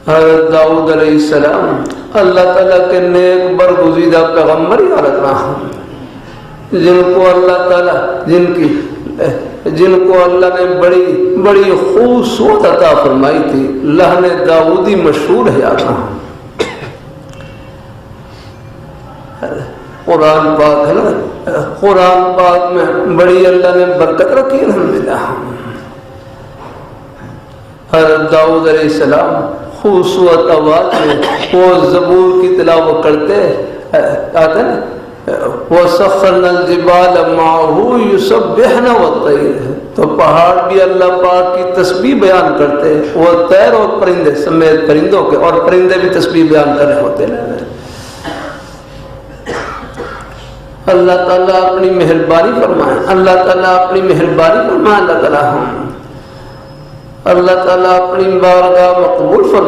حضرت داؤد علیہ السلام اللہ تعالیٰ کے نیک برگزیدہ پیغمبر یاد رہا، جن کو اللہ تعالیٰ جن کو اللہ نے بڑی خوبصورت عطا فرمائی تھی، لہن داؤدی مشہور ہے یاد رہا۔ قرآن پاک ہے نا، قرآن پاک میں بڑی اللہ نے برکت رکھی الحمدللہ۔ حضرت داؤد علیہ السلام خوبصورت آواز میں وہ زبور کی تلاوت کرتے آتے نا، وَسَخَّرْنَا الْجِبَالَ مَعَهُ يُسَبِّحْنَ وَالطَّيْرَ، تو پہاڑ بھی اللہ پاک کی تسبیح بیان کرتے، وہ طیر اور پرندے سمیت پرندوں کے، اور پرندے بھی تسبیح بیان کر رہے ہوتے ہیں۔ اللہ تعالیٰ اپنی مہربانی فرمائے، اللہ تعالیٰ اپنی مہربانی فرمائے، اللہ تعالیٰ اپنی بارگاہ مقبول فرمائے۔